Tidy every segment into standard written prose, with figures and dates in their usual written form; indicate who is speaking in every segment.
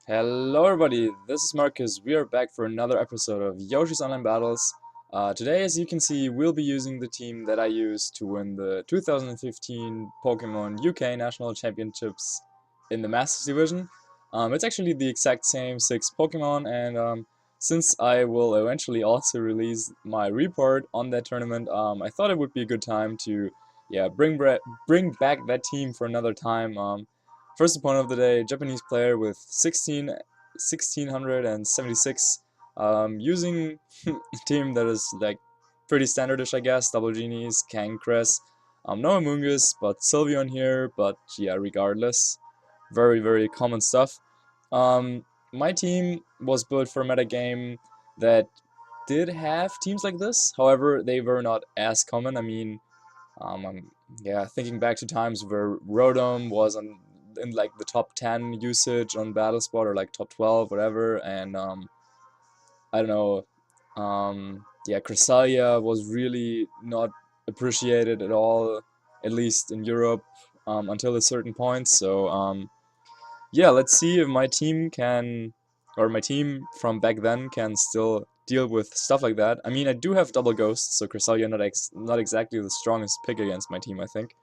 Speaker 1: Hello everybody, this is Marcus. We are back for another episode of Yoshi's Online Battles. Today, as you can see, we'll be using the team that I used to win the 2015 Pokemon UK National Championships in the Masters Division. It's actually the exact same 6 Pokemon, and since I will eventually also release my report on that tournament, I thought it would be a good time to bring back that team for another time. First opponent of the day, Japanese player with 1676, using a team that is like pretty standardish, I guess. Double Genies, Kang, Cress, no Amoonguss, but Sylveon here, but yeah, regardless. Very common stuff. My team was built for a metagame that did have teams like this, however, they were not as common. I mean, yeah, thinking back to times where Rotom was in like the top 10 usage on Battlespot or like top 12, whatever, and I don't know, yeah, Cresselia was really not appreciated at all, at least in Europe, until a certain point. So yeah, let's see if my team can, or my team from back then can still deal with stuff like that. I mean, I do have double ghosts, so Cresselia not exactly the strongest pick against my team, I think.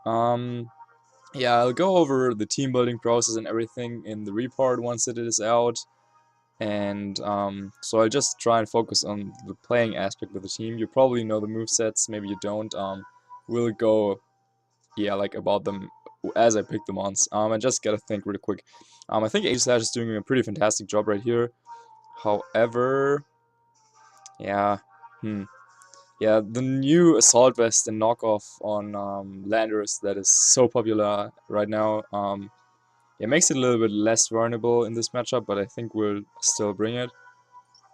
Speaker 1: Um, yeah, I'll go over the team building process and everything in the report once it is out. And so I'll just try and focus on the playing aspect of the team. You probably know the movesets, maybe you don't. We'll go, yeah, like about them as I pick the mons. I just gotta think really quick. I think Aegislash is doing a pretty fantastic job right here. However, yeah, yeah, the new Assault Vest and knockoff on Landers that is so popular right now. It makes it a little bit less vulnerable in this matchup, but I think we'll still bring it.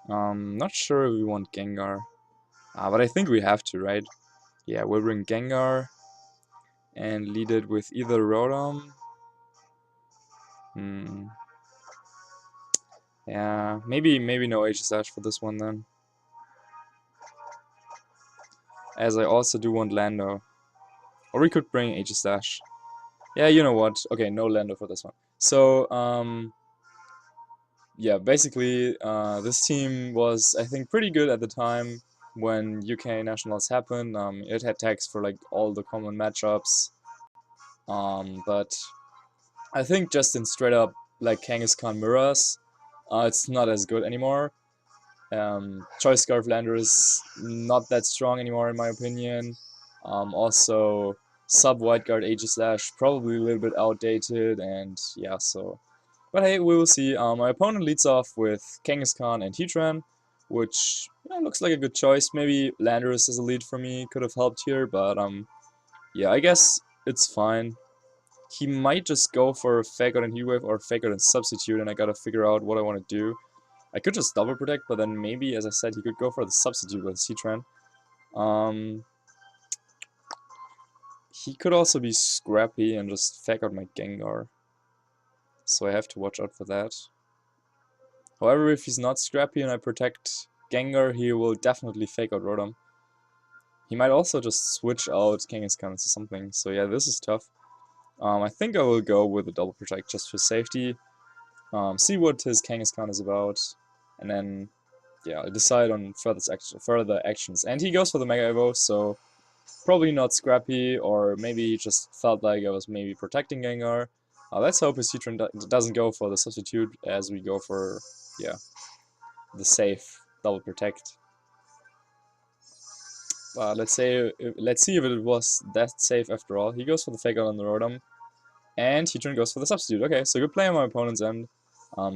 Speaker 1: Not sure if we want Gengar, but I think we have to, right? Yeah, we'll bring Gengar and lead it with either Rotom. Hmm. Yeah, maybe no Aegislash for this one then. As I also do want Lando. Or we could bring Aegislash. Yeah, you know what? Okay, no Lando for this one. So, yeah, basically, this team was, I think, pretty good at the time when UK Nationals happened. It had tags for like all the common matchups. But I think just in straight up like Kangaskhan Mirrors, it's not as good anymore. Choice Scarf Lander is not that strong anymore in my opinion. Also, Sub White Guard Aegislash probably a little bit outdated, and yeah, so. But hey, we will see. My opponent leads off with Kangaskhan and Heatran, which looks like a good choice. Maybe Landorus as a lead for me could have helped here, but yeah, I guess it's fine. He might just go for Fake Out and Heatwave or Fake Out and Substitute, and I gotta figure out what I want to do. I could just double protect, but then maybe, as I said, he could go for the substitute with Heatran. Um, he could also be scrappy and just fake out my Gengar. So I have to watch out for that. However, if he's not scrappy and I protect Gengar, he will definitely fake out Rotom. He might also just switch out Kangaskhan into something. So yeah, this is tough. I think I will go with a double protect just for safety. See what his Kangaskhan is about, and then yeah, I'll decide on further actions. And he goes for the Mega Evo, so probably not scrappy, or maybe he just felt like I was maybe protecting Gengar. Let's hope his Heatran doesn't go for the substitute as we go for, yeah, the safe double protect. Let's see if it was that safe after all. He goes for the Fake Out on the Rotom, and Heatran goes for the substitute. Okay, so good play on my opponent's end.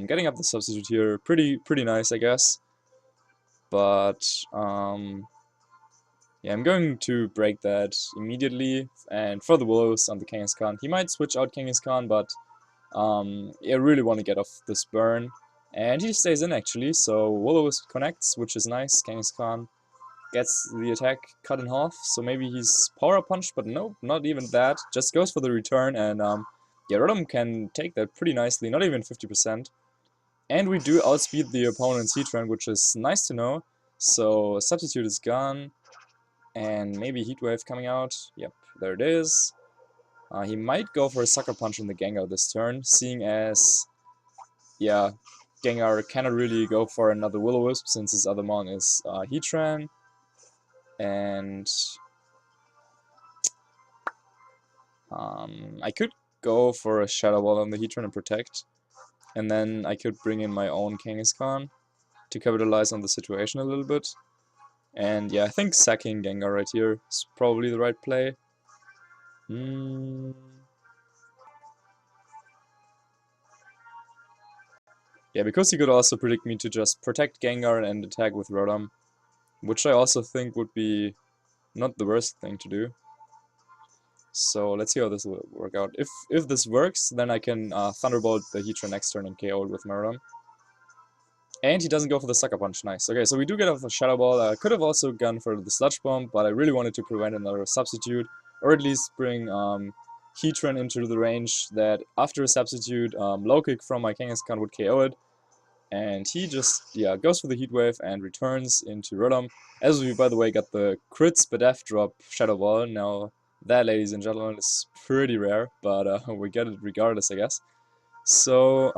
Speaker 1: Getting up the substitute here, pretty nice, I guess. But yeah, I'm going to break that immediately, and for the Willows on the Kangaskhan. He might switch out Kangaskhan, but I really want to get off this burn. And he stays in actually, so Willows connects, which is nice. Kangaskhan gets the attack cut in half, so maybe he's Power Up Punch, but nope, not even that. Just goes for the return, and yeah, Rotom can take that pretty nicely, not even 50%. And we do outspeed the opponent's Heatran, which is nice to know. So substitute is gone. And maybe Heat Wave coming out. Yep, there it is. He might go for a Sucker Punch on the Gengar this turn, seeing as yeah, Gengar cannot really go for another Will-O-Wisp since his other mon is Heatran, and I could go for a Shadow Ball on the Heatran and protect, and then I could bring in my own Kangaskhan to capitalize on the situation a little bit. And yeah, I think sacking Gengar right here is probably the right play. Yeah, because he could also predict me to just protect Gengar and attack with Rotom, which I also think would be not the worst thing to do. So let's see how this will work out. If this works, then I can Thunderbolt the Heatran next turn and KO it with my Rotom. And he doesn't go for the Sucker Punch, nice. Okay, so we do get off the Shadow Ball. I could have also gone for the Sludge Bomb, but I really wanted to prevent another substitute, or at least bring Heatran into the range that after a substitute, Low Kick from my Kangaskhan would KO it. And he just, yeah, goes for the Heat Wave and returns into Rotom. As we, by the way, got the crit Spadef drop Shadow Ball. Now, that, ladies and gentlemen, is pretty rare, but we get it regardless, I guess. So,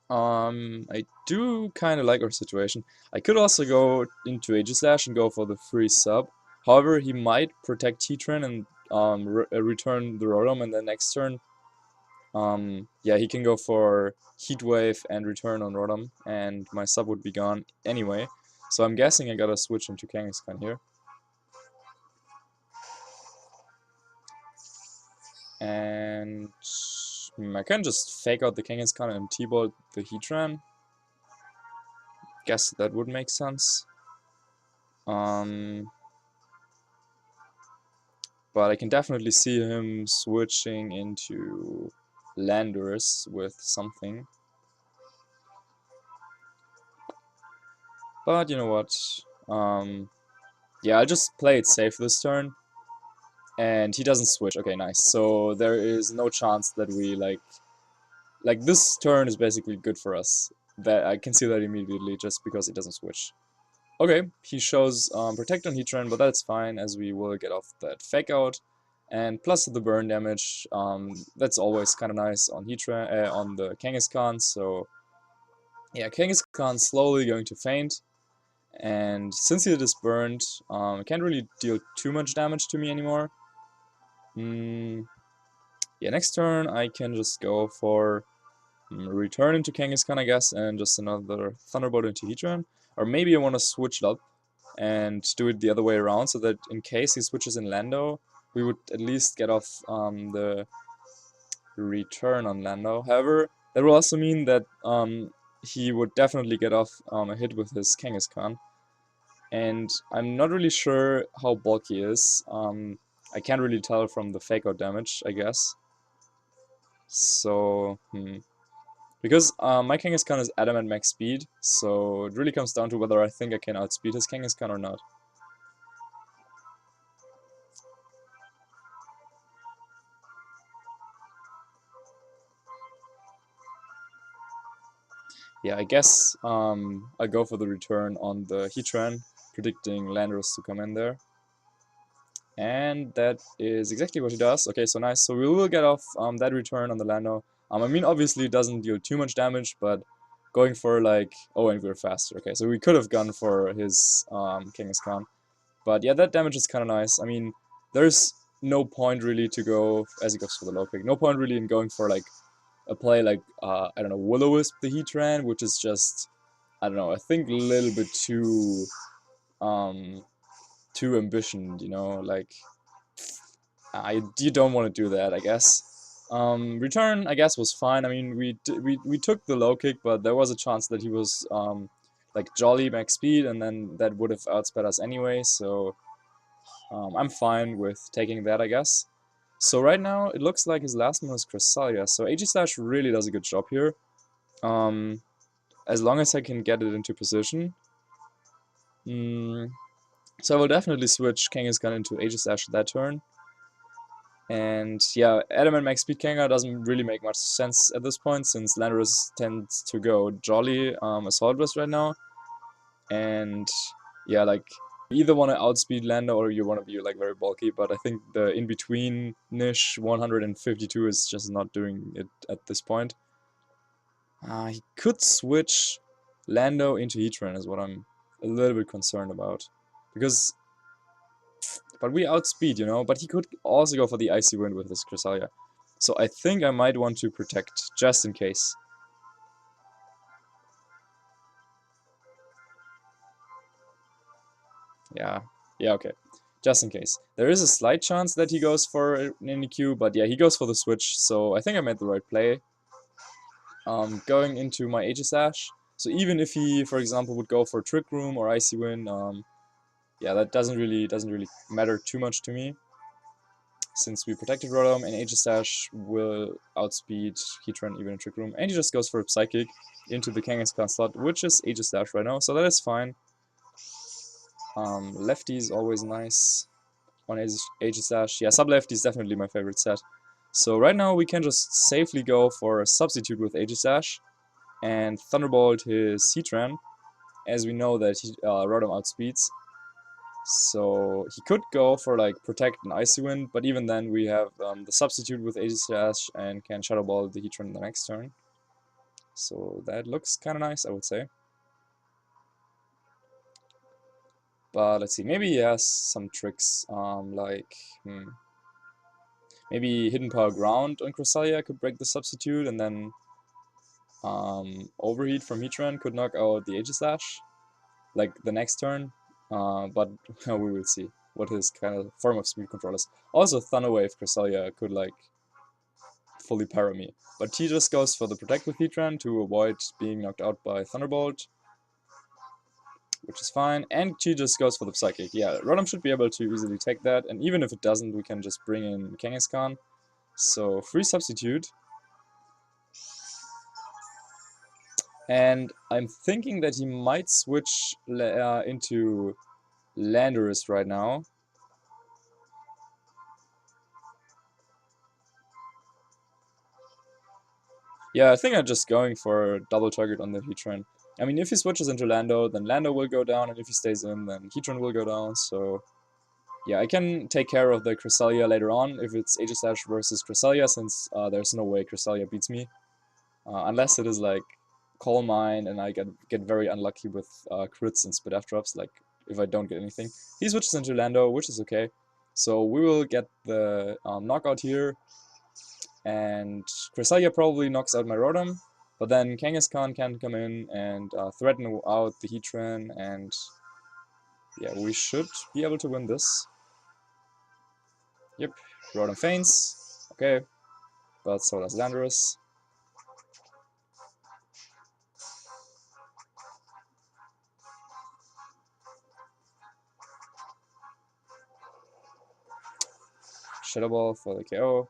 Speaker 1: I do kind of like our situation. I could also go into Aegislash and go for the free sub. However, he might protect Heatran and return the Rotom, and then next turn, yeah, he can go for Heat Wave and return on Rotom, and my sub would be gone anyway. So I'm guessing I gotta switch into Kangaskhan here. And I can just fake out the Kangaskhan and T-Bolt the Heatran. Guess that would make sense. But I can definitely see him switching into Landorus with something. But you know what? Yeah, I'll just play it safe this turn. And he doesn't switch. Okay, nice. So there is no chance that we like this turn is basically good for us. That I can see that immediately just because he doesn't switch. Okay, he shows Protect on Heatran, but that's fine as we will get off that Fake Out. And plus the burn damage, that's always kind of nice on Heatran, on the Kangaskhan. So yeah, Kangaskhan slowly going to faint. And since he is burned, can't really deal too much damage to me anymore. Yeah, next turn I can just go for return into Kangaskhan, I guess, and just another Thunderbolt into Heatran. Or maybe I want to switch it up and do it the other way around, so that in case he switches in Lando, we would at least get off the return on Lando. However, that will also mean that he would definitely get off a hit with his Kangaskhan. And I'm not really sure how bulky he is. I can't really tell from the fake out damage, I guess. So, because my Kangaskhan is adamant max speed, so it really comes down to whether I think I can outspeed his Kangaskhan or not. Yeah, I guess I'll go for the return on the Heatran, predicting Landorus to come in there. And that is exactly what he does. Okay, so nice. So we will get off that return on the Lando. I mean, obviously it doesn't deal too much damage, but going for like... Oh, and we're faster. Okay, so we could have gone for his Kangaskhan. But yeah, that damage is kind of nice. I mean, there's no point really to go, as he goes for the low kick, no point really in going for like a play like, I don't know, Will-O-Wisp the Heatran, which is just, I don't know, I think a little bit too ambitioned, you know, like, you don't want to do that, I guess. Return, I guess, was fine. I mean, we took the low kick, but there was a chance that he was, like, jolly max speed, and then that would have outsped us anyway, so I'm fine with taking that, I guess. So right now, it looks like his last one is Cresselia, so Aegislash really does a good job here. As long as I can get it into position. So I will definitely switch Kangaskhan into Aegislash that turn. And yeah, Adamant Max Speed Kanga doesn't really make much sense at this point, since Landorus tends to go Jolly Assault Vest right now. And yeah, like, you either want to outspeed Lando or you want to be like very bulky, but I think the in-between niche 152 is just not doing it at this point. He could switch Lando into Heatran is what I'm a little bit concerned about. Because, but we outspeed, you know, but he could also go for the Icy Wind with this Cresselia. So I think I might want to protect, just in case. Yeah, okay. Just in case. There is a slight chance that he goes for an NEQ, but yeah, he goes for the switch, so I think I made the right play. Going into my Aegislash. So even if he, for example, would go for Trick Room or Icy Wind, yeah, that doesn't really matter too much to me, since we protected Rotom, and Aegislash will outspeed Heatran even in Trick Room, and he just goes for a Psychic into the Kangaskhan slot, which is Aegislash right now, so that is fine. Lefty is always nice on Aegislash. Yeah, sub-lefty is definitely my favorite set. So right now we can just safely go for a substitute with Aegislash and Thunderbolt his Heatran, as we know that Rotom outspeeds. So he could go for like Protect and Icy Wind, but even then we have the substitute with Aegislash and can Shadow Ball the Heatran the next turn. So that looks kind of nice, I would say. But let's see, maybe he has some tricks, like, maybe Hidden Power Ground on Cresselia could break the substitute, and then Overheat from Heatran could knock out the Aegislash, like the next turn. But we will see what his kind of form of speed control is. Also, Thunder Wave Cresselia could like fully para me, but he just goes for the Protect with Heatran to avoid being knocked out by Thunderbolt, which is fine, and she just goes for the Psychic. Yeah, Rotom should be able to easily take that, and even if it doesn't, we can just bring in Kangaskhan. So, free substitute. And I'm thinking that he might switch into Landorus right now. Yeah, I think I'm just going for a double target on the Heatran. I mean, if he switches into Lando, then Lando will go down, and if he stays in, then Heatran will go down, so... Yeah, I can take care of the Cresselia later on if it's Aegislash versus Cresselia, since there's no way Cresselia beats me. Unless it is like Coal Mine and I get very unlucky with crits and spit F drops, like if I don't get anything. He switches into Lando, which is okay. So we will get the knockout here, and Cresselia probably knocks out my Rotom, but then Kangaskhan can come in and threaten out the Heatran, and yeah, we should be able to win this. Yep, Rotom faints, okay, but so does Landorus. Shadow Ball for the KO.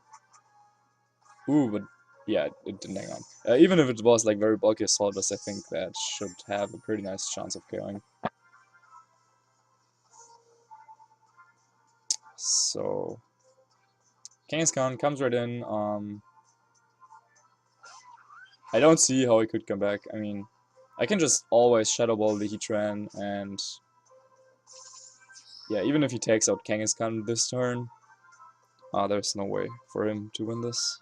Speaker 1: Ooh, but yeah, it didn't hang on. Even if it was like very bulky Assault Vest, I think that should have a pretty nice chance of KOing. So, Kangaskhan comes right in. I don't see how he could come back. I mean, I can just always Shadow Ball the Heatran, and yeah, even if he takes out Kangaskhan this turn, there's no way for him to win this.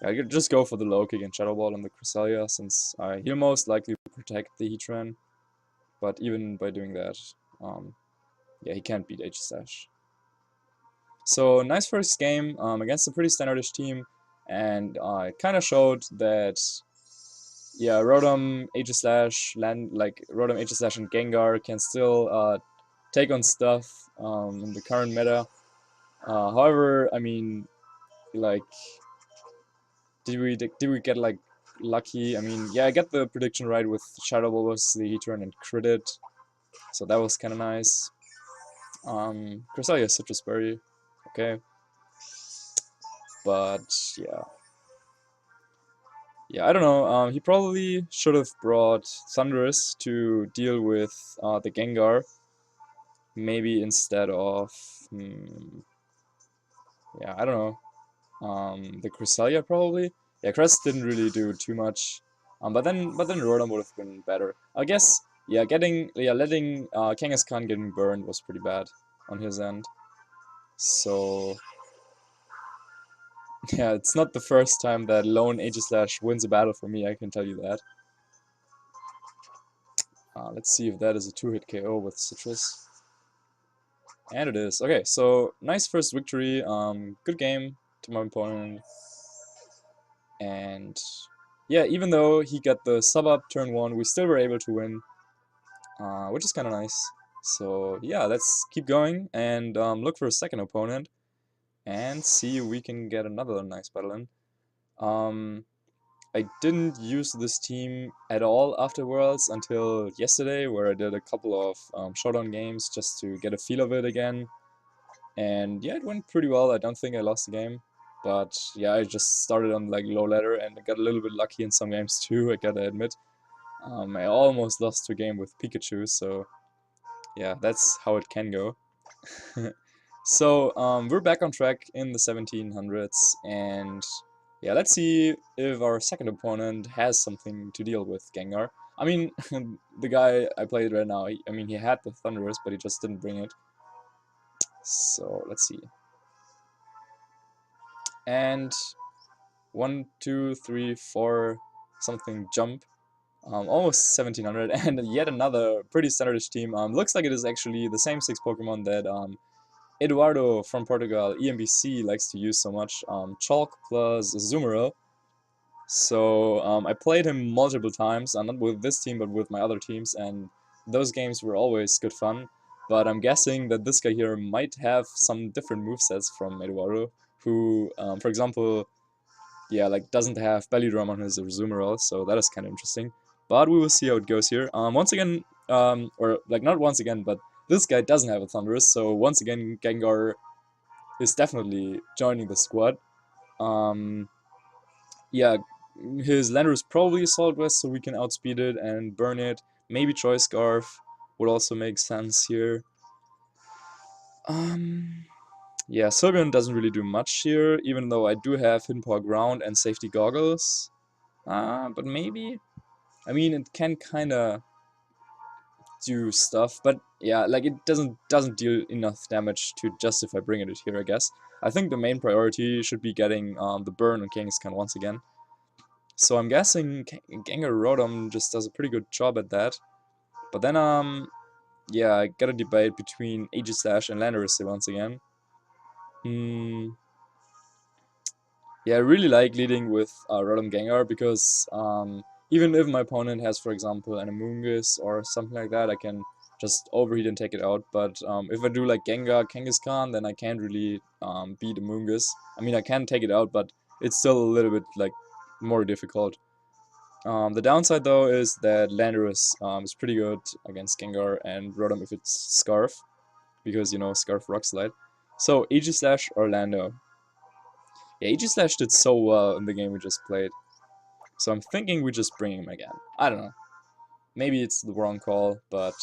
Speaker 1: I could just go for the low kick and Shadow Ball on the Cresselia, since he'll most likely protect the Heatran. But even by doing that, yeah, he can't beat Aegislash. So nice first game against a pretty standardish team, and it kind of showed that, yeah, Rotom, Aegislash, Rotom, Aegislash, and Gengar can still take on stuff in the current meta. However, I mean, like, did we get like lucky? I mean, yeah, I got the prediction right with Shadow Ball versus the Heatran and crit it, so that was kind of nice. Cresselia Citrus Berry, okay, but yeah, I don't know. He probably should have brought Thundurus to deal with the Gengar, maybe instead of yeah, I don't know. The Cresselia probably. Yeah, Crest didn't really do too much. But then Rotom would have been better. I guess. Yeah, letting Kangaskhan getting burned was pretty bad on his end. So Yeah, it's not the first time that lone Aegislash wins a battle for me, I can tell you that. Let's see if that is a 2-hit KO with Citrus. And it is. Okay, so nice first victory. Good game to my opponent. And yeah, even though he got the sub up turn 1, we still were able to win, which is kind of nice. So yeah, let's keep going and look for a second opponent and see if we can get another nice battle in. I didn't use this team at all after Worlds until yesterday, where I did a couple of showdown games just to get a feel of it again. And yeah, it went pretty well. I don't think I lost the game. But yeah, I just started on like low ladder and I got a little bit lucky in some games too, I gotta admit. I almost lost a game with Pikachu, so yeah, that's how it can go. So we're back on track in the 1700s, and yeah, let's see if our second opponent has something to deal with Gengar. I mean, the guy I played right now, I mean, he had the Thunderous, but he just didn't bring it. So let's see. And 1, 2, 3, 4, something jump. Almost 1700, and yet another pretty standardish team. Looks like it is actually the same 6 Pokemon that Eduardo from Portugal, EMBC, likes to use so much. Chalk plus Azumarill. So I played him multiple times, not with this team, but with my other teams, and those games were always good fun. But I'm guessing that this guy here might have some different movesets from Eduardo, who, for example, yeah, like doesn't have belly drum on his Azumarill, so that is kind of interesting. But we will see how it goes here. Once again, or like not once again, but this guy doesn't have a Thunderous, so once again Gengar is definitely joining the squad. Yeah, his lander is probably Assault Vest, so we can outspeed it and burn it. Maybe Choice Scarf would also make sense here. Yeah, Sylveon doesn't really do much here, even though I do have Hidden Power Ground and Safety Goggles. But maybe? I mean, it can kinda do stuff, but yeah, like it doesn't deal enough damage to justify bringing it here, I guess. I think the main priority should be getting the burn on Kangaskhan once again. So I'm guessing Gengar Rotom just does a pretty good job at that. But then, yeah, I gotta debate between Aegislash and Landorus once again. Yeah, I really like leading with Rotom Gengar because even if my opponent has, for example, an Amoonguss or something like that, I can just overheat and take it out. But if I do like Gengar, Kangaskhan, then I can't really beat Amoonguss. I mean, I can take it out, but it's still a little bit like more difficult. The downside though is that Landorus is pretty good against Gengar and Rotom if it's Scarf, because you know Scarf Rock Slide. So Aegislash or Lando. Yeah, Aegislash did so well in the game we just played. So I'm thinking we just bring him again. I don't know. Maybe it's the wrong call, but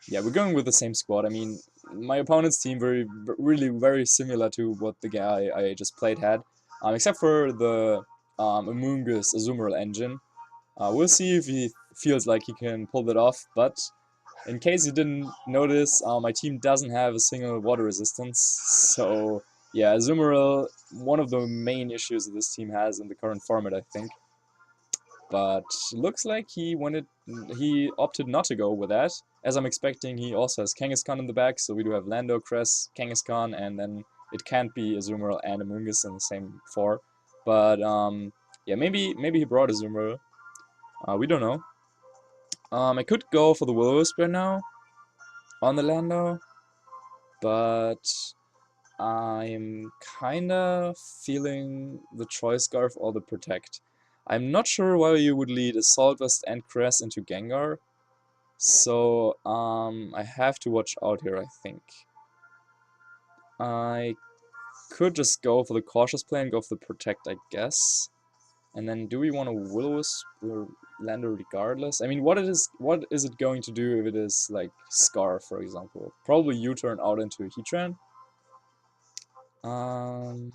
Speaker 1: yeah, we're going with the same squad. I mean, my opponent's team really very similar to what the guy I just played had, except for the Amoonguss Azumarill engine. We'll see if he feels like he can pull that off, but in case you didn't notice, my team doesn't have a single water resistance, so yeah, Azumarill, one of the main issues that this team has in the current format, I think. But looks like he opted not to go with that, as I'm expecting he also has Kangaskhan in the back, so we do have Lando, Cress, Kangaskhan, and then it can't be Azumarill and Amoonguss in the same 4. But yeah, maybe he brought Azumarill. We don't know. I could go for the Will-O-Wisp right now on the Lando, but I'm kinda feeling the Choice Scarf or the Protect. I'm not sure why you would lead Assault Vest and Cress into Gengar, so I have to watch out here, I think. I could just go for the cautious play and go for the Protect, I guess. And then do we want to Will-O-Wisp or Lander regardless? I mean, what is it going to do if it is like Scar, for example? Probably U-turn out into Heatran. Or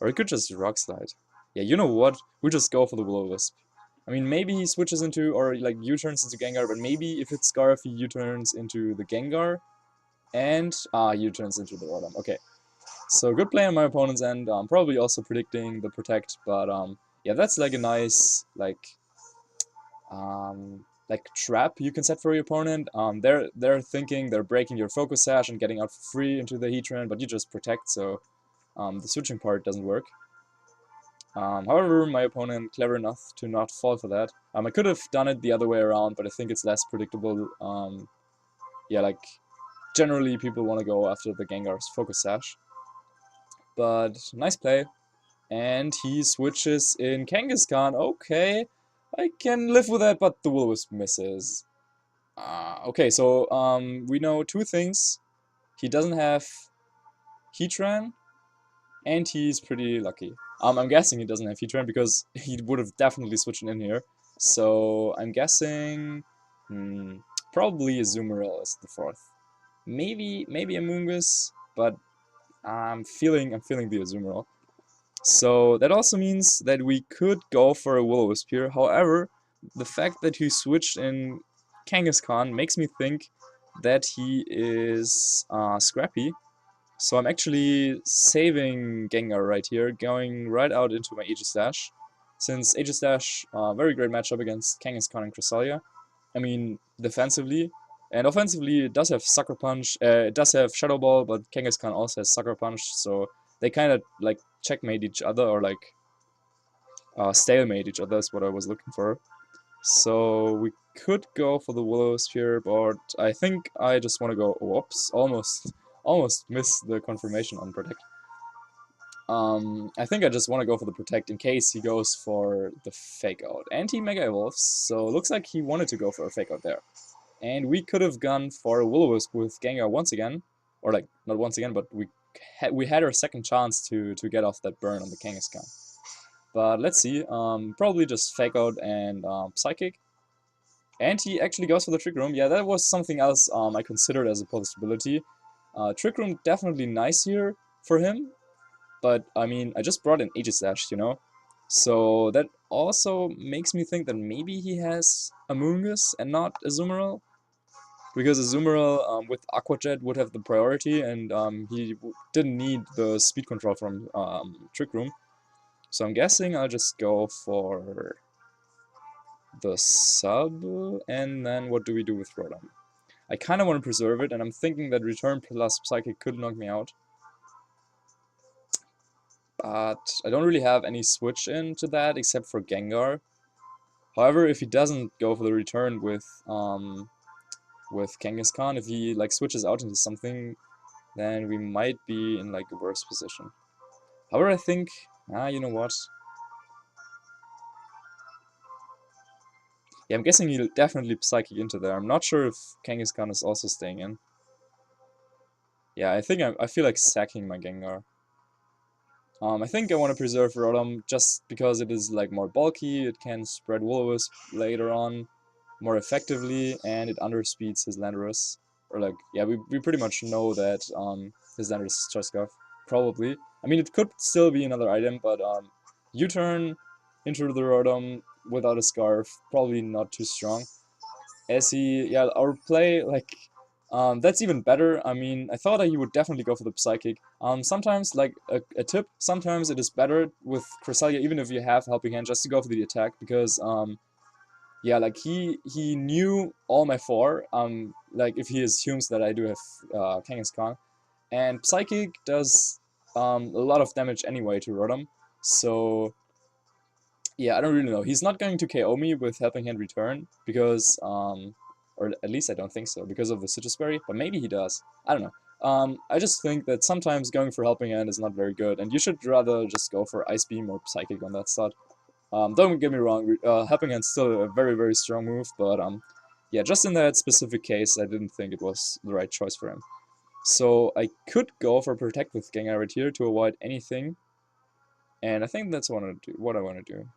Speaker 1: it could just Rock Slide. Yeah, you know what? We just go for the Will-O-Wisp. I mean, maybe he switches into, or like U-turns into Gengar, but maybe if it's Scarf, he U-turns into the Gengar, and U-turns into the Rotom. Okay. So good play on my opponent's end. Probably also predicting the protect, but yeah, that's like a nice like trap you can set for your opponent. They're thinking they're breaking your focus sash and getting out for free into the Heatran, but you just protect, so the switching part doesn't work. However, my opponent clever enough to not fall for that. I could have done it the other way around, but I think it's less predictable. Yeah, like generally people want to go after the Gengar's focus sash. But nice play. And he switches in Kangaskhan. Okay, I can live with that, but the Will-O-Wisp misses. Okay, so we know two things. He doesn't have Heatran, and he's pretty lucky. I'm guessing he doesn't have Heatran because he would have definitely switched in here. So I'm guessing probably Azumarill is the fourth. Maybe a Moongus, but I'm feeling the Azumarill. So that also means that we could go for a Will-O-Wisp here. However, the fact that he switched in Kangaskhan makes me think that he is scrappy. So I'm actually saving Gengar right here, going right out into my Aegislash. Since Aegislash, very great matchup against Kangaskhan and Cresselia. I mean, defensively. And offensively, it does have Sucker Punch, it does have Shadow Ball, but Kangaskhan also has Sucker Punch, so they kind of like checkmate each other, or like stalemate each other is what I was looking for. So we could go for the Will-O-Wisp here, but I think I just want to go, whoops, almost missed the confirmation on Protect. I think I just want to go for the Protect in case he goes for the Fake Out. And he Mega Evolves, so it looks like he wanted to go for a Fake Out there. And we could have gone for a Will-O-Wisp with Gengar once again, or like, not once again, but we had our second chance to get off that burn on the Kangaskhan. But let's see, probably just Fake Out and Psychic. And he actually goes for the Trick Room. Yeah, that was something else I considered as a possibility. Trick Room definitely nice here for him, but I mean, I just brought in Aegislash, you know? So that also makes me think that maybe he has a Moongus and not a Azumarill. Because Azumarill with Aqua Jet would have the priority, and he didn't need the speed control from Trick Room. So I'm guessing I'll just go for the sub, and then what do we do with Rotom? I kind of want to preserve it, and I'm thinking that Return plus Psychic could knock me out. But I don't really have any switch into that except for Gengar. However, if he doesn't go for the Return with Kangaskhan, if he like switches out into something, then we might be in like a worse position. However, I think, you know what? Yeah, I'm guessing he'll definitely Psychic into there. I'm not sure if Kangaskhan is also staying in. Yeah, I feel like sacking my Gengar. I think I want to preserve Rotom just because it is like more bulky, it can spread Will-O-Wisp later on more effectively, and it underspeeds his Landorus. Or like, yeah, we pretty much know that his Landorus is Chescov, probably. I mean, it could still be another item, but U-turn into the Rotom without a Scarf, probably not too strong. As he, yeah, our play, like, that's even better. I mean, I thought that he would definitely go for the Psychic. Sometimes, like, a tip, sometimes it is better with Cresselia, even if you have Helping Hand, just to go for the attack, because, yeah, like, he knew all my four, like, if he assumes that I do have, Kangaskhan. And Psychic does, a lot of damage anyway to Rotom, so... Yeah, I don't really know. He's not going to KO me with Helping Hand Return, because, or at least I don't think so, because of the Citrus Berry, but maybe he does. I don't know. I just think that sometimes going for Helping Hand is not very good, and you should rather just go for Ice Beam or Psychic on that slot. Don't get me wrong, Helping Hand's still a very, very strong move, but, yeah, just in that specific case, I didn't think it was the right choice for him. So I could go for Protect with Gengar right here to avoid anything, and I think that's what I want to do.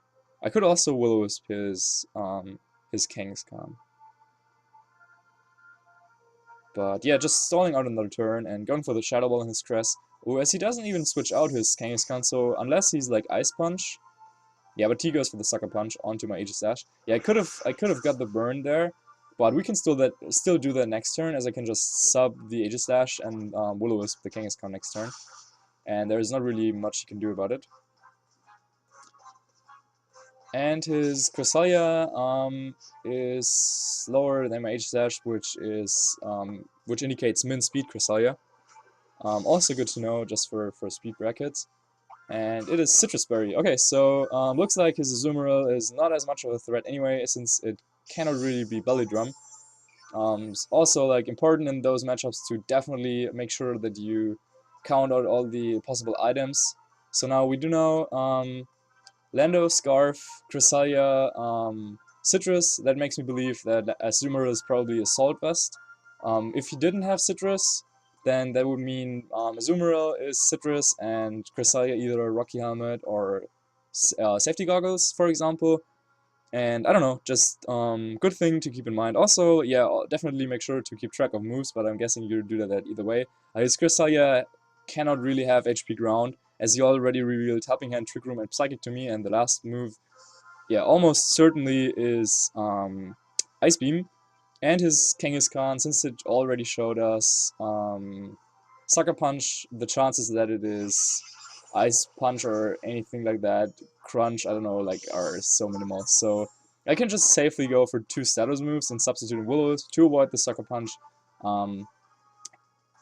Speaker 1: I could also Will-O-Wisp his Kangaskhan. But yeah, just stalling out another turn and going for the Shadow Ball in his Crest. Oh, as he doesn't even switch out his Kangaskhan, so unless he's like Ice Punch. Yeah, but he goes for the Sucker Punch onto my Aegislash. Yeah, I could have got the burn there, but we can still do that next turn, as I can just sub the Aegislash and Will-O-Wisp the Kangaskhan next turn. and there's not really much he can do about it. And his Cresselia is slower than my H-Slash, which indicates min speed Cresselia. Also good to know just for speed brackets. And it is Citrus Berry. Okay, so looks like his Azumarill is not as much of a threat anyway, since it cannot really be Belly Drum. It's also like important in those matchups to definitely make sure that you count out all the possible items. So now we do know Lando, Scarf, Cresselia, Citrus. That makes me believe that Azumarill is probably Assault Vest. If he didn't have Citrus, then that would mean Azumarill is Citrus and Cresselia either Rocky Helmet or Safety Goggles, for example. And I don't know, just good thing to keep in mind. Also, yeah, I'll definitely make sure to keep track of moves, but I'm guessing you do that either way. His Cresselia cannot really have HP ground, as he already revealed Helping Hand, Trick Room, and Psychic to me, and the last move, yeah, almost certainly is Ice Beam. And his Kangaskhan, since it already showed us Sucker Punch, the chances that it is Ice Punch or anything like that, Crunch, I don't know, like, are so minimal. So I can just safely go for 2 status moves and substituting Will-O-Wisp to avoid the Sucker Punch.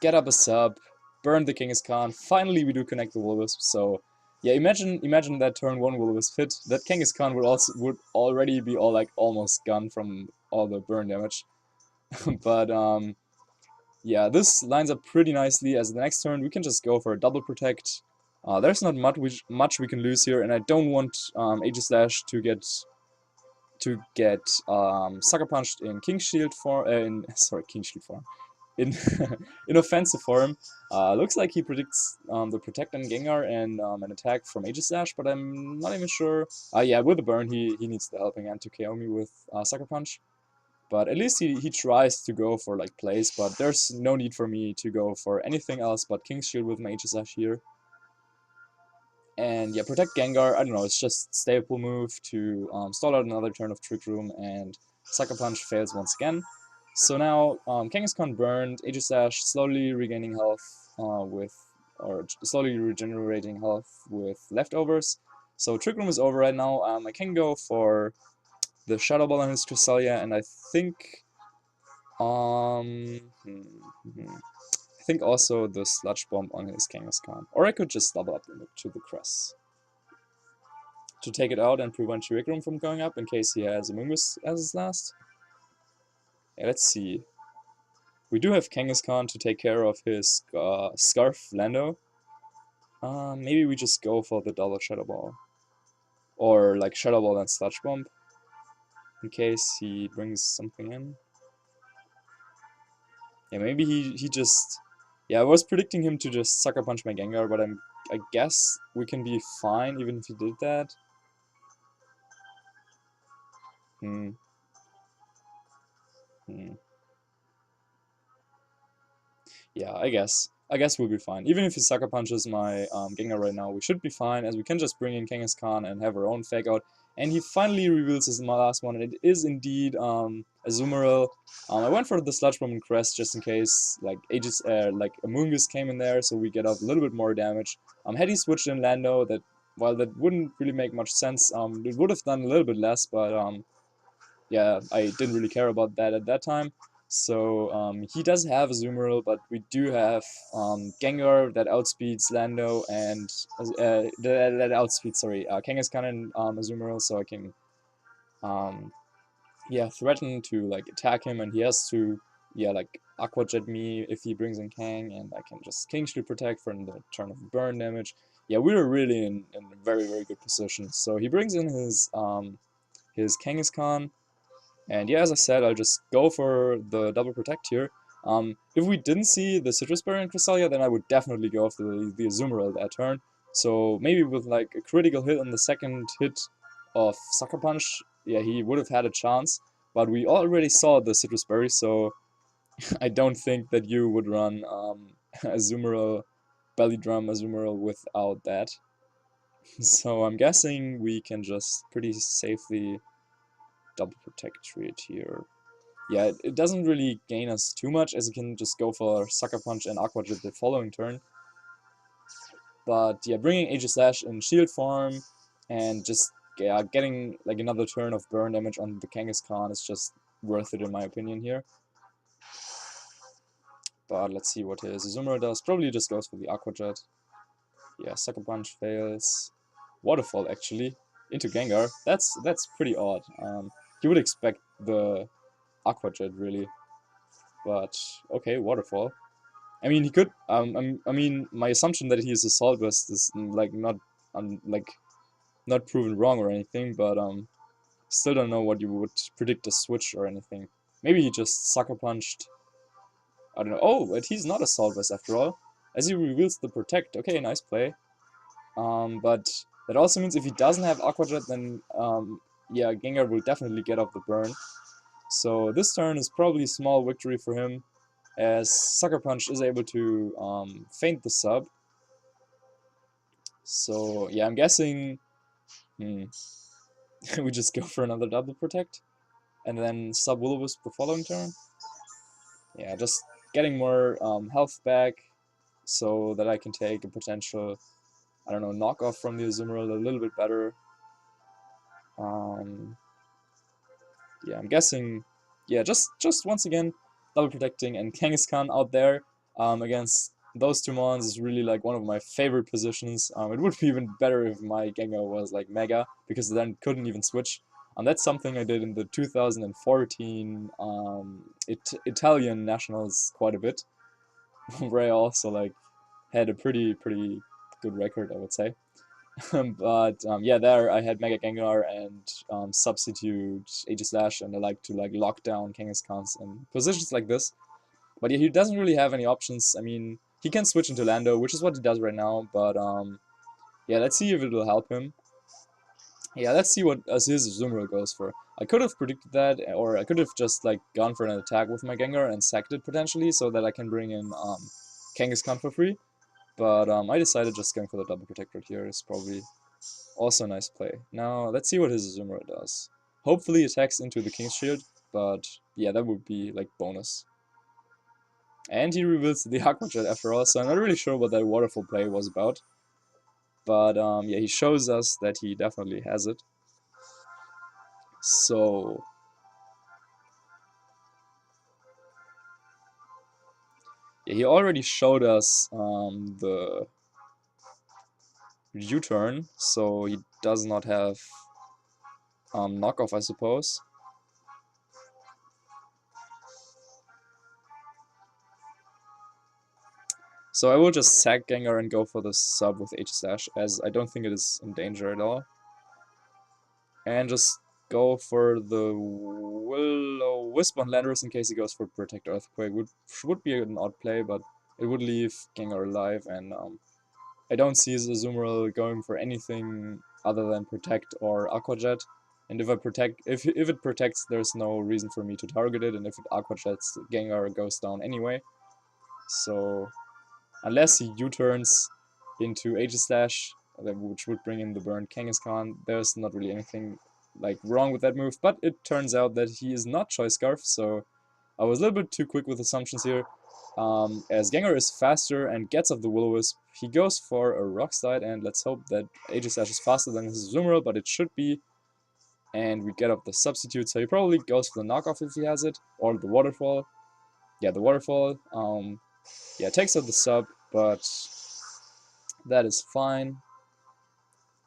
Speaker 1: Get up a sub, burn the Kangaskhan. Finally, we do connect the Will-O-Wisp. So yeah, imagine that turn 1 Will-O-Wisp hit. That Kangaskhan would already be almost gone from all the burn damage. But yeah, this lines up pretty nicely, as the next turn we can just go for a double protect. There's not much we can lose here, and I don't want Aegislash to get Sucker Punched in King Shield form. King Shield form. In in offensive form. Looks like he predicts the Protect and Gengar and an attack from Aegislash, but I'm not even sure. Yeah, with the burn he needs the Helping Hand to KO me with Sucker Punch. But at least he tries to go for like plays, but there's no need for me to go for anything else but King's Shield with my HSH here. And yeah, Protect Gengar, I don't know, it's just staple move to stall out another turn of Trick Room, and Sucker Punch fails once again. So now Kangaskhan burned, Aegislash slowly regaining health slowly regenerating health with leftovers. So Trick Room is over right now. I can go for the Shadow Ball on his Cresselia, and I think I think also the Sludge Bomb on his Kangaskhan. Or I could just double up to the Cress to take it out and prevent Trick Room from going up in case he has a Mungus as his last. Yeah, let's see. We do have Kangaskhan to take care of his Scarf Lando. Maybe we just go for the double Shadow Ball. Or like Shadow Ball and Sludge Bomb in case he brings something in. Yeah, maybe he just... Yeah, I was predicting him to just Sucker Punch my Gengar, but I guess we can be fine even if he did that. Hmm. Yeah, I guess. I guess we'll be fine. Even if he Sucker Punches my Gengar right now, we should be fine, as we can just bring in Kangaskhan and have our own Fake Out. And he finally reveals his last one, and it is indeed Azumarill. I went for the Sludge Bomb and Crest just in case, like Amoonguss came in there, so we get off a little bit more damage. Had he switched in Lando, while that wouldn't really make much sense, it would have done a little bit less, but yeah, I didn't really care about that at that time. So he does have a Azumarill, but we do have Gengar that outspeeds Lando and that outspeeds Kangaskhan and Azumarill, so I can yeah, threaten to like attack him, and he has to like Aqua Jet me if he brings in Kang, and I can just King Shield protect for the turn of burn damage. Yeah, we were really in a very good position. So he brings in his Kangaskhan. And yeah, as I said, I'll just go for the double protect here. If we didn't see the Citrus Berry and Cresselia, then I would definitely go for the Azumarill that turn. So maybe with like a critical hit on the second hit of Sucker Punch, yeah, he would have had a chance. But we already saw the Citrus Berry, so I don't think that you would run Azumarill, Belly Drum Azumarill without that. So I'm guessing we can just pretty safely double protect it here. Yeah, it doesn't really gain us too much, as you can just go for Sucker Punch and Aqua Jet the following turn. But yeah, bringing Aegislash in shield form and just getting like another turn of burn damage on the Kangaskhan is just worth it in my opinion here. But let's see what his Azumarill does. Probably just goes for the Aqua Jet. Yeah, Sucker Punch fails. Waterfall actually into Gengar. That's pretty odd. You would expect the Aqua Jet really, but okay, Waterfall. I mean, he could. I mean, my assumption that he is Assault Vest is like like not proven wrong or anything, but still don't know what you would predict a switch or anything. Maybe he just Sucker Punched. I don't know. Oh, but he's not Assault Vest after all, as he reveals the Protect. Okay, nice play. But that also means if he doesn't have Aqua Jet, then yeah, Gengar will definitely get off the burn. So this turn is probably a small victory for him, as Sucker Punch is able to feint the sub. So yeah, I'm guessing we just go for another double protect, and then sub Will-O-Wisp the following turn. Yeah, just getting more health back, so that I can take a potential, I don't know, knockoff from the Azumarill a little bit better. Yeah, I'm guessing, yeah, just once again, double protecting, and Kangaskhan out there against those two mons is really like one of my favorite positions. It would be even better if my Gengar was like Mega, because then couldn't even switch. That's something I did in the 2014 Italian nationals quite a bit, where I also like had a pretty good record, I would say. But yeah, there I had Mega Gengar and substitute Aegislash, and I like to like lock down Kangaskhan's in positions like this. But yeah, he doesn't really have any options. I mean, he can switch into Lando, which is what he does right now. But yeah, let's see if it will help him. Yeah, let's see what his Azumarill goes for. I could have predicted that, or I could have just like gone for an attack with my Gengar and sacked it potentially, so that I can bring in Kangaskhan for free. But I decided just going for the double protector here is probably also a nice play. Now, let's see what his Azumarill does. Hopefully attacks into the King's Shield, but yeah, that would be like bonus. And he reveals the Aqua Jet after all, so I'm not really sure what that waterfall play was about. But yeah, he shows us that he definitely has it. So yeah, he already showed us the U-turn, so he does not have knockoff, I suppose. So I will just sack Gengar and go for the sub with H-Slash, as I don't think it is in danger at all. And just go for the Will-O-Wisp on Landorus in case he goes for Protect Earthquake. Would be an odd play, but it would leave Gengar alive, and I don't see Azumarill going for anything other than Protect or Aqua Jet. And if it protects, there's no reason for me to target it, and if it Aqua Jets, Gengar goes down anyway. So unless he U-turns into Aegislash, which would bring in the burned Kangaskhan, there's not really anything like wrong with that move. But it turns out that he is not Choice Scarf, so I was a little bit too quick with assumptions here. As Gengar is faster and gets off the Will-O-Wisp, he goes for a Rock Slide, and let's hope that Aegislash is faster than his Azumarill, but it should be. And we get off the substitute, so he probably goes for the knockoff if he has it, or the Waterfall. Yeah, the Waterfall. Yeah, takes out the sub, but that is fine,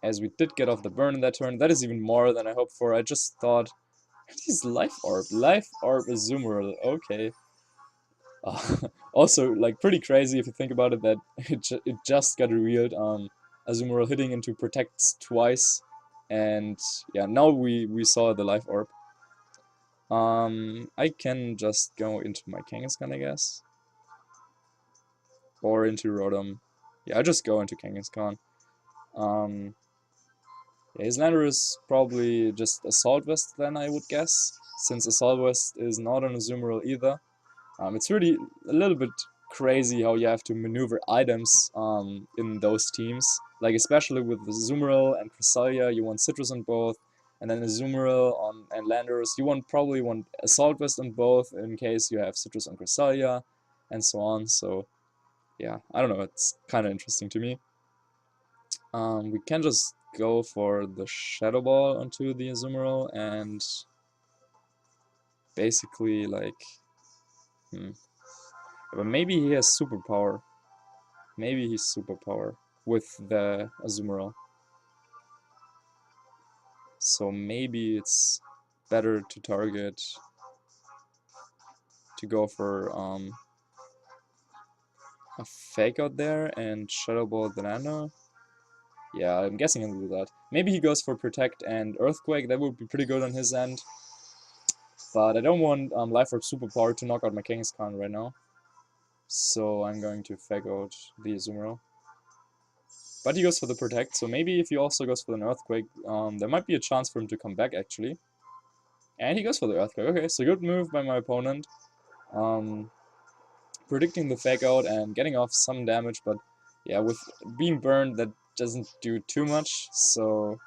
Speaker 1: as we did get off the burn in that turn. That is even more than I hoped for. I just thought, he's Life Orb Azumarill, okay. Also, like, pretty crazy if you think about it, that it just got revealed, Azumarill hitting into Protects twice, and yeah, now we saw the Life Orb. I can just go into my Kangaskhan, I guess. Or into Rotom. Yeah, I just go into Kangaskhan. Yeah, his lander is probably just Assault Vest then, I would guess, since Assault Vest is not on Azumarill either. It's really a little bit crazy how you have to maneuver items in those teams. Like, especially with Azumarill and Cresselia, you want Citrus on both, and then Azumarill and Landorus, you probably want Assault Vest on both in case you have Citrus on Cresselia, and so on. So yeah, I don't know, it's kind of interesting to me. We can just go for the Shadow Ball onto the Azumarill and basically like, but maybe he has superpower. Maybe he's superpower with the Azumarill. So maybe it's better to target to go for a Fake Out there and Shadow Ball the Nano. Yeah, I'm guessing he'll do that. Maybe he goes for Protect and Earthquake. That would be pretty good on his end. But I don't want Life Orb Superpower to knock out my Kangaskhan right now. So I'm going to Fake Out the Azumarill. But he goes for the Protect, so maybe if he also goes for an Earthquake, there might be a chance for him to come back actually. And he goes for the Earthquake. Okay, so good move by my opponent. Predicting the Fake Out and getting off some damage, but yeah, with being burned, that doesn't do too much, so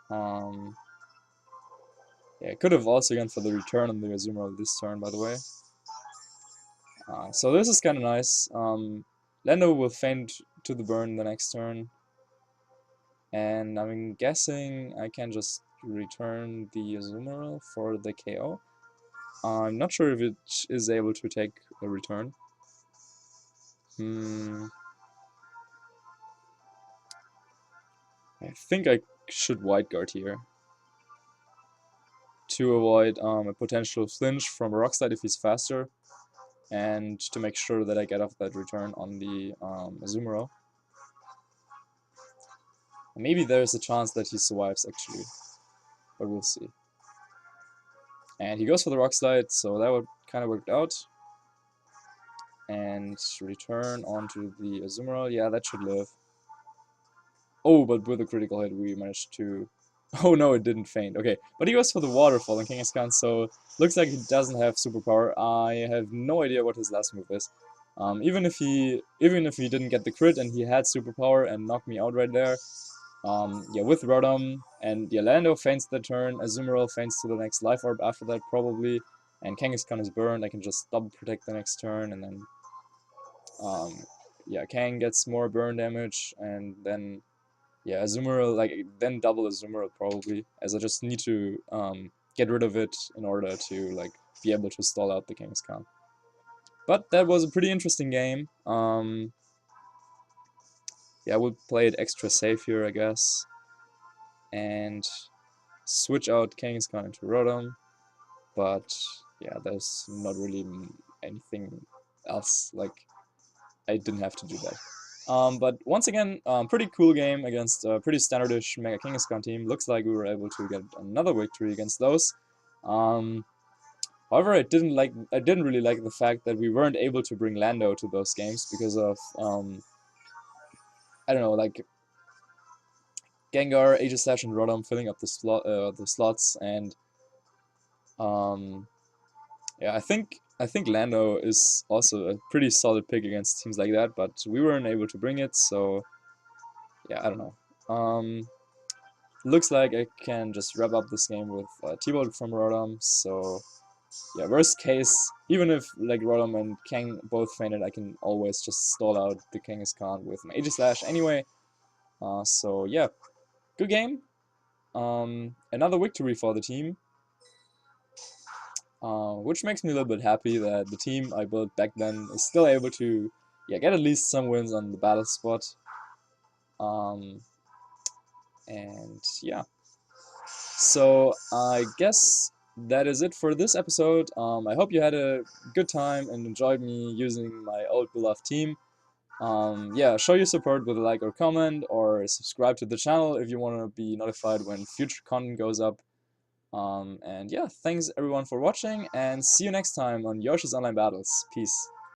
Speaker 1: yeah, I could have also gone for the return on the Azumarill this turn, by the way. So this is kind of nice. Lando will feint to the burn the next turn, and I'm guessing I can just return the Azumarill for the KO. I'm not sure if it is able to take a return. I think I should White Guard here to avoid a potential flinch from a Rock Slide if he's faster, and to make sure that I get off that return on the Azumarill. Maybe there's a chance that he survives actually, but we'll see. And he goes for the Rock Slide, so that would kind of worked out. And return onto the Azumarill. Yeah, that should live. Oh, but with a critical hit we managed to... Oh no, it didn't faint. Okay, but he goes for the Waterfall in Kangaskhan, so looks like he doesn't have superpower. I have no idea what his last move is. Even if he didn't get the crit and he had superpower and knocked me out right there, yeah, with Rotom and yeah, Lando faints the turn, Azumarill faints to the next Life Orb after that probably, and Kangaskhan is burned. I can just double protect the next turn, and then yeah, Kang gets more burn damage, and then yeah, Azumarill, like, then double Azumarill probably, as I just need to get rid of it in order to, like, be able to stall out the Kangaskhan. But that was a pretty interesting game. Yeah, we'll play it extra safe here, I guess. And switch out Kangaskhan into Rotom. But yeah, there's not really anything else, like, I didn't have to do that. But once again, pretty cool game against a pretty standardish Mega Kangaskhan team. Looks like we were able to get another victory against those. However, I didn't really like the fact that we weren't able to bring Lando to those games because of I don't know, like Gengar, Aegislash, and Rotom filling up the slots, and yeah, I think Lando is also a pretty solid pick against teams like that, but we weren't able to bring it, so yeah, I don't know. Looks like I can just wrap up this game with T-Bolt from Rotom, so yeah, worst case, even if like Rotom and Kang both fainted, I can always just stall out the Kangaskhan with my Aegislash anyway. So yeah, good game. Another victory for the team. Which makes me a little bit happy that the team I built back then is still able to, yeah, get at least some wins on the battle spot. And yeah, so I guess that is it for this episode. I hope you had a good time and enjoyed me using my old beloved team. Yeah, show your support with a like or comment, or subscribe to the channel if you want to be notified when future content goes up. And yeah, thanks everyone for watching, and see you next time on Yoshi's Online Battles. Peace.